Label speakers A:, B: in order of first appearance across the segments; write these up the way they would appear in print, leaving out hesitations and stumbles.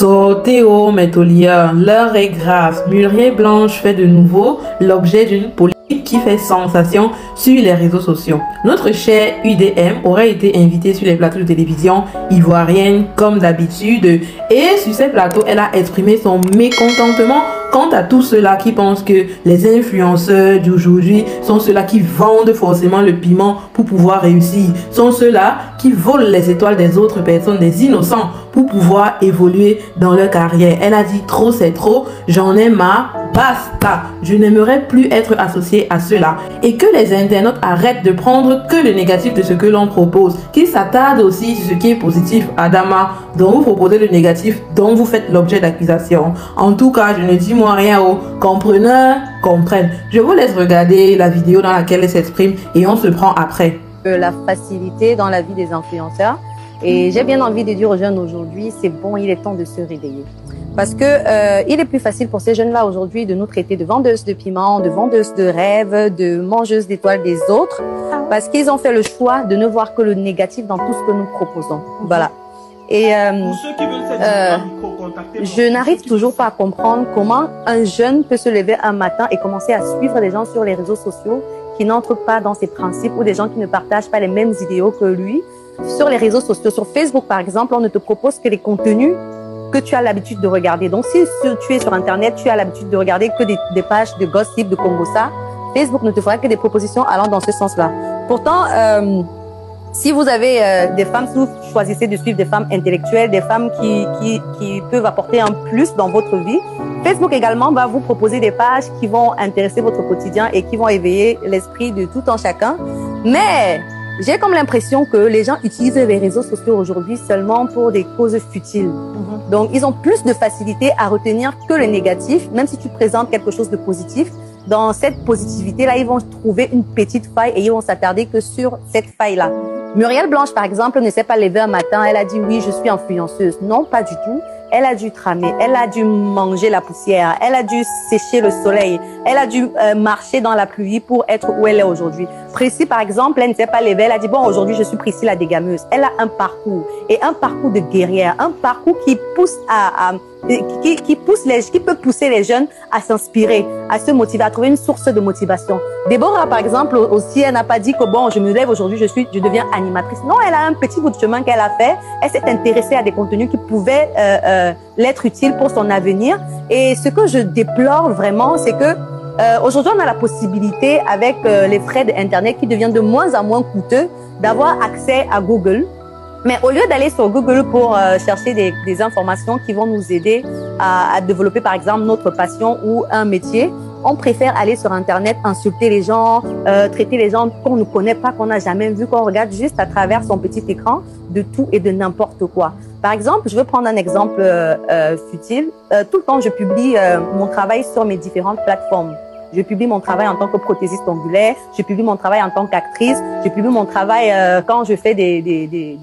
A: Sortez au Métolière, l'heure est grave. Muriel Blanche fait de nouveau l'objet d'une polémique qui fait sensation sur les réseaux sociaux. Notre chère UDM aurait été invitée sur les plateaux de télévision ivoiriennes comme d'habitude et sur ces plateaux, elle a exprimé son mécontentement quant à tous ceux-là qui pensent que les influenceurs d'aujourd'hui sont ceux-là qui vendent forcément le piment pour pouvoir réussir, sont ceux-là qui volent les étoiles des autres personnes, des innocents, pour pouvoir évoluer dans leur carrière. Elle a dit trop c'est trop, j'en ai marre, basta, je n'aimerais plus être associée à cela. Et que les internautes arrêtent de prendre que le négatif de ce que l'on propose, qu'ils s'attardent aussi sur ce qui est positif. Adama, dont vous proposez le négatif, dont vous faites l'objet d'accusation. En tout cas, je ne dis moi rien aux compreneurs, comprennent. Je vous laisse regarder la vidéo dans laquelle elle s'exprime et on se prend après.
B: La facilité dans la vie des influenceurs. Et j'ai bien envie de dire aux jeunes aujourd'hui, c'est bon, il est temps de se réveiller. Parce que il est plus facile pour ces jeunes-là aujourd'hui de nous traiter de vendeuses de piment, de vendeuses de rêves, de mangeuses d'étoiles des autres, parce qu'ils ont fait le choix de ne voir que le négatif dans tout ce que nous proposons. Voilà. Et je n'arrive toujours pas à comprendre comment un jeune peut se lever un matin et commencer à suivre des gens sur les réseaux sociaux qui n'entrent pas dans ses principes ou des gens qui ne partagent pas les mêmes idéaux que lui. Sur les réseaux sociaux, sur Facebook par exemple, on ne te propose que les contenus que tu as l'habitude de regarder. Donc si tu es sur Internet, tu as l'habitude de regarder que des pages de gossip, de Congossa, Facebook ne te fera que des propositions allant dans ce sens-là. Pourtant, si vous avez des femmes, si vous choisissez de suivre des femmes intellectuelles, des femmes qui peuvent apporter un plus dans votre vie, Facebook également va vous proposer des pages qui vont intéresser votre quotidien et qui vont éveiller l'esprit de tout un chacun. Mais j'ai comme l'impression que les gens utilisent les réseaux sociaux aujourd'hui seulement pour des causes futiles. Donc, ils ont plus de facilité à retenir que le négatif, même si tu présentes quelque chose de positif. Dans cette positivité-là, ils vont trouver une petite faille et ils vont s'attarder que sur cette faille-là. Muriel Blanche, par exemple, ne s'est pas levée un matin, elle a dit oui, je suis influenceuse. Non, pas du tout. Elle a dû tramer, elle a dû manger la poussière, elle a dû sécher le soleil, elle a dû marcher dans la pluie pour être où elle est aujourd'hui. Priscille, par exemple, elle ne s'est pas levée, elle a dit bon, aujourd'hui je suis Priscille la dégameuse. Elle a un parcours et un parcours de guerrière, un parcours qui pousse qui peut pousser les jeunes à s'inspirer, à se motiver, à trouver une source de motivation. Déborah, par exemple, aussi, elle n'a pas dit que bon, je me lève aujourd'hui, je deviens animatrice. Non, elle a un petit bout de chemin qu'elle a fait. Elle s'est intéressée à des contenus qui pouvaient l'être utiles pour son avenir. Et ce que je déplore vraiment, c'est que aujourd'hui, on a la possibilité, avec les frais d'Internet qui deviennent de moins en moins coûteux, d'avoir accès à Google. Mais au lieu d'aller sur Google pour chercher des informations qui vont nous aider à développer, par exemple, notre passion ou un métier, on préfère aller sur Internet, insulter les gens, traiter les gens qu'on ne connaît pas, qu'on n'a jamais vu, qu'on regarde juste à travers son petit écran de tout et de n'importe quoi. Par exemple, je veux prendre un exemple futile. Tout le temps, je publie mon travail sur mes différentes plateformes. Je publie mon travail en tant que prothésiste ongulaire, je publie mon travail en tant qu'actrice, je publie mon travail quand je fais des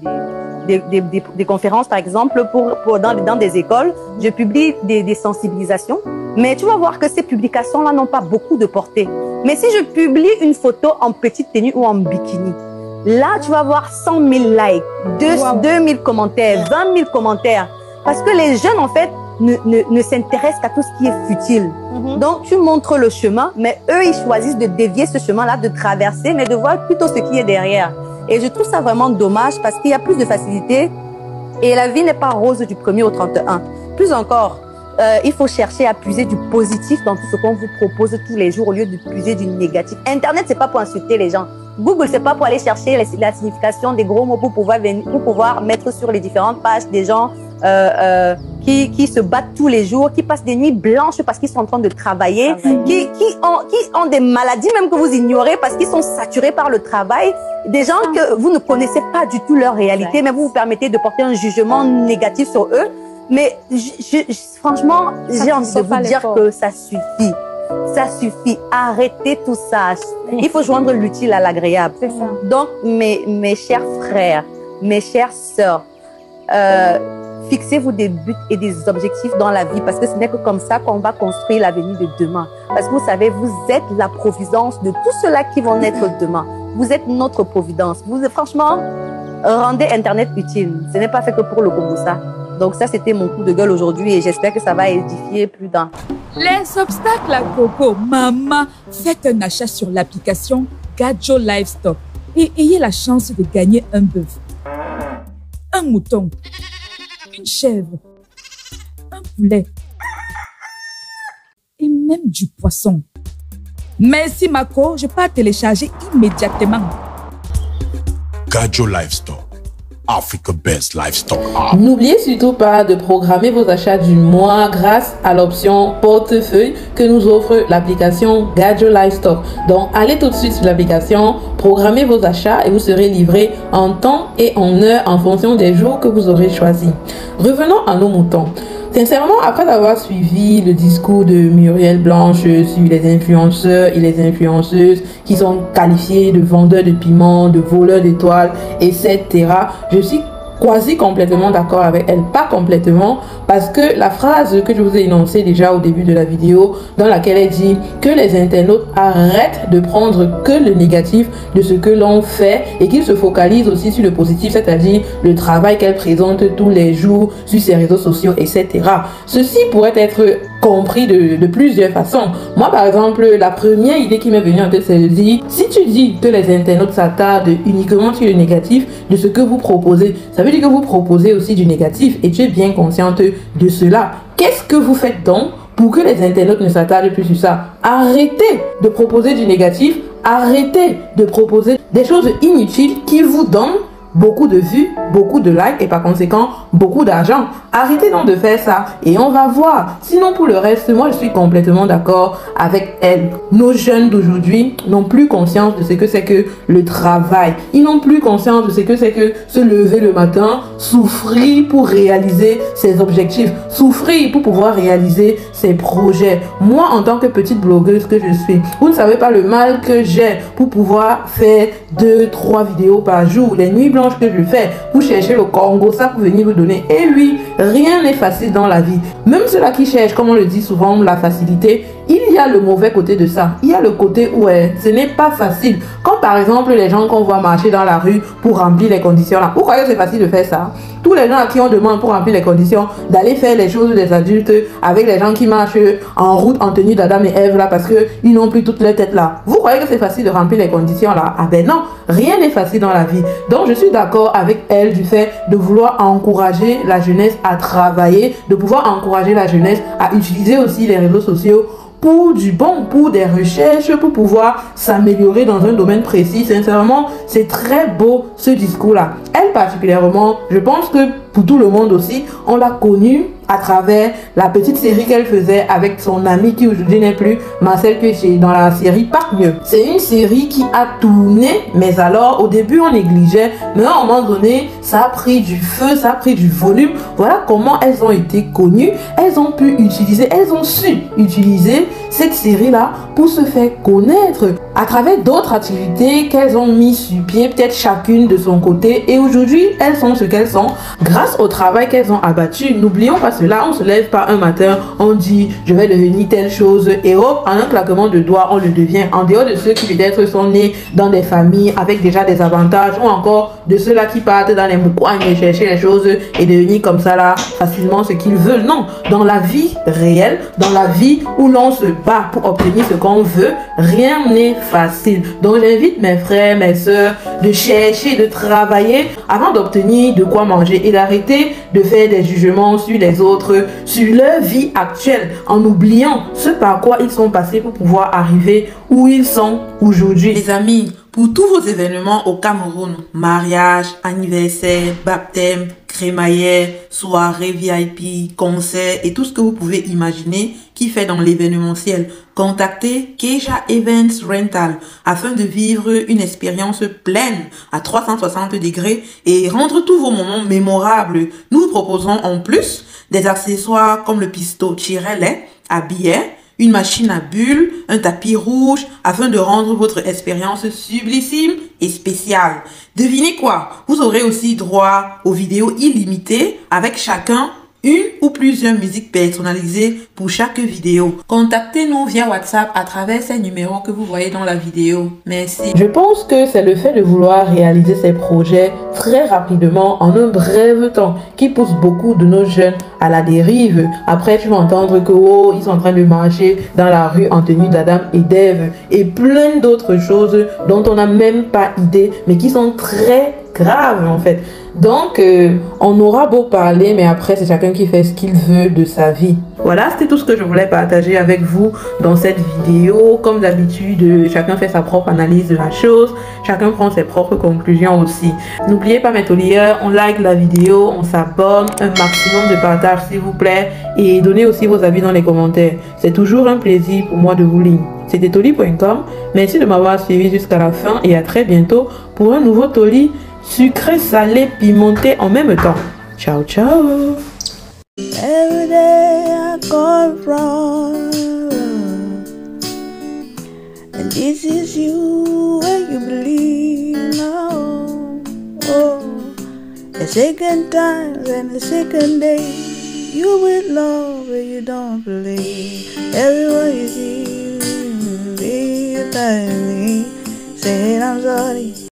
B: conférences, par exemple, dans des écoles. Je publie des sensibilisations. Mais tu vas voir que ces publications-là n'ont pas beaucoup de portée. Mais si je publie une photo en petite tenue ou en bikini, là, tu vas voir 100 000 likes, 2 000 commentaires, 20 000 commentaires. Parce que les jeunes, en fait, ne s'intéressent qu'à tout ce qui est futile. Donc, tu montres le chemin, mais eux, ils choisissent de dévier ce chemin-là, de traverser, mais de voir plutôt ce qui est derrière. Et je trouve ça vraiment dommage parce qu'il y a plus de facilité et la vie n'est pas rose du 1er au 31. Plus encore, il faut chercher à puiser du positif dans tout ce qu'on vous propose tous les jours au lieu de puiser du négatif. Internet, c'est pas pour insulter les gens. Google, c'est pas pour aller chercher la signification des gros mots pour pouvoir mettre sur les différentes pages des gens qui se battent tous les jours, qui passent des nuits blanches parce qu'ils sont en train de travailler, qui ont des maladies même que vous ignorez parce qu'ils sont saturés par le travail, des gens que vous ne connaissez pas du tout leur réalité, mais vous vous permettez de porter un jugement négatif sur eux. Mais franchement, j'ai envie de vous dire que ça suffit. Ça suffit. Arrêtez tout ça. Il faut joindre l'utile à l'agréable. Donc, mes chers frères, mes chères sœurs, fixez-vous des buts et des objectifs dans la vie parce que ce n'est que comme ça qu'on va construire l'avenir de demain. Parce que vous savez, vous êtes la providence de tous ceux-là qui vont naître demain. Vous êtes notre providence. Franchement, rendez Internet utile. Ce n'est pas fait que pour le Congo, ça. Donc ça, c'était mon coup de gueule aujourd'hui et j'espère que ça va édifier plus d'un.
C: Les obstacles à Coco, maman, faites un achat sur l'application Gadjo Livestock et ayez la chance de gagner un bœuf, un mouton, une chèvre, un poulet et même du poisson. Merci Mako, je pars télécharger immédiatement.
D: Gadjo Livestock, Africa Best Livestock App.
A: N'oubliez surtout pas de programmer vos achats du mois grâce à l'option portefeuille que nous offre l'application Gadjo Livestock. Donc allez tout de suite sur l'application, programmez vos achats et vous serez livré en temps et en heure en fonction des jours que vous aurez choisis. Revenons à nos moutons. Sincèrement, après avoir suivi le discours de Muriel Blanche sur les influenceurs et les influenceuses qui sont qualifiés de vendeurs de piments, de voleurs d'étoiles, etc., je suis quasi complètement d'accord avec elle. Pas complètement, parce que la phrase que je vous ai énoncée déjà au début de la vidéo, dans laquelle elle dit que les internautes arrêtent de prendre que le négatif de ce que l'on fait et qu'ils se focalisent aussi sur le positif, c'est-à-dire le travail qu'elle présente tous les jours sur ses réseaux sociaux, etc. Ceci pourrait être compris de plusieurs façons. Moi, par exemple, la première idée qui m'est venue en tête, c'est de dire, si tu dis que les internautes s'attardent uniquement sur le négatif de ce que vous proposez, ça veut dire que vous proposez aussi du négatif et tu es bien consciente de cela. Qu'est-ce que vous faites donc pour que les internautes ne s'attardent plus sur ça? Arrêtez de proposer du négatif, arrêtez de proposer des choses inutiles qui vous donnent beaucoup de vues, beaucoup de likes et par conséquent beaucoup d'argent. Arrêtez donc de faire ça et on va voir. Sinon pour le reste, moi je suis complètement d'accord avec elle. Nos jeunes d'aujourd'hui n'ont plus conscience de ce que c'est que le travail. Ils n'ont plus conscience de ce que c'est que se lever le matin, souffrir pour réaliser ses objectifs, souffrir pour pouvoir réaliser ses projets. Moi en tant que petite blogueuse que je suis, vous ne savez pas le mal que j'ai pour pouvoir faire 2-3 vidéos par jour. Les nuits blanches que je fais pour chercher le Congo, ça pour venir vous donner. Et oui, rien n'est facile dans la vie. Même ceux-là qui cherchent, comme on le dit souvent, la facilité, il y a le mauvais côté de ça. Il y a le côté où ce n'est pas facile. Comme par exemple les gens qu'on voit marcher dans la rue pour remplir les conditions là. Vous croyez que c'est facile de faire ça? Tous les gens à qui on demande pour remplir les conditions d'aller faire les choses des adultes avec les gens qui marchent en route en tenue d'Adam et Ève là parce qu'ils n'ont plus toute leur tête là. Vous croyez que c'est facile de remplir les conditions là? Ah ben non, rien n'est facile dans la vie. Donc je suis d'accord avec elle du fait de vouloir encourager la jeunesse à travailler, de pouvoir encourager la jeunesse à utiliser aussi les réseaux sociaux pour du bon, pour des recherches, pour pouvoir s'améliorer dans un domaine précis. Sincèrement, c'est très beau ce discours-là. Elle particulièrement, je pense que pour tout le monde aussi, on l'a connue à travers la petite série qu'elle faisait avec son ami qui aujourd'hui n'est plus, Marcel Cuéché, dans la série Pas Mieux. C'est une série qui a tourné, mais alors au début on négligeait, mais à un moment donné, ça a pris du feu, ça a pris du volume. Voilà comment elles ont été connues. Elles ont pu utiliser, elles ont su utiliser cette série-là pour se faire connaître à travers d'autres activités qu'elles ont mis sur pied, peut-être chacune de son côté. Et aujourd'hui, elles sont ce qu'elles sont grâce au travail qu'elles ont abattu. N'oublions pas cela, on se lève pas un matin, on dit je vais devenir telle chose et hop, en un claquement de doigts, on le devient. En dehors de ceux qui peut-être sont nés dans des familles avec déjà des avantages ou encore de ceux-là qui partent dans les moukouagnes chercher les choses et devenir comme ça là facilement ce qu'ils veulent. Non, dans la vie réelle, dans la vie où l'on se bat pour obtenir ce qu'on veut, rien n'est facile. Donc j'invite mes frères, mes soeurs de chercher, de travailler avant d'obtenir de quoi manger et d'arrêter de faire des jugements sur les autres, sur leur vie actuelle, en oubliant ce par quoi ils sont passés pour pouvoir arriver où ils sont aujourd'hui. Les amis, pour tous vos événements au Cameroun, mariage, anniversaire, baptême, crémaillère, soirée VIP, concert et tout ce que vous pouvez imaginer qui fait dans l'événementiel, contactez Keja Events Rental afin de vivre une expérience pleine à 360 degrés et rendre tous vos moments mémorables. Nous vous proposons en plus des accessoires comme le pistolet à billets, une machine à bulles, un tapis rouge, afin de rendre votre expérience sublissime et spéciale. Devinez quoi? Vous aurez aussi droit aux vidéos illimitées avec chacun une ou plusieurs musiques personnalisées pour chaque vidéo. Contactez-nous via WhatsApp à travers ces numéros que vous voyez dans la vidéo. Merci. Je pense que c'est le fait de vouloir réaliser ces projets très rapidement en un bref temps qui pousse beaucoup de nos jeunes à la dérive. Après, tu vas entendre que oh, ils sont en train de marcher dans la rue en tenue d'Adam et d'Ève et plein d'autres choses dont on n'a même pas idée mais qui sont très graves en fait. Donc, on aura beau parler, mais après, c'est chacun qui fait ce qu'il veut de sa vie. Voilà, c'était tout ce que je voulais partager avec vous dans cette vidéo. Comme d'habitude, chacun fait sa propre analyse de la chose. Chacun prend ses propres conclusions aussi. N'oubliez pas, mes tauliers, on like la vidéo, on s'abonne, un maximum de partage s'il vous plaît. Et donnez aussi vos avis dans les commentaires. C'est toujours un plaisir pour moi de vous lire. C'était toli.com. Merci de m'avoir suivi jusqu'à la fin et à très bientôt pour un nouveau Toli sucré, salé, pimenté en même temps. Ciao, ciao.
E: Every day I go wrong, and this is you when you believe now. Oh, the second time and the second day, you will love when you don't believe. Everyone you see, be like me, saying I'm sorry.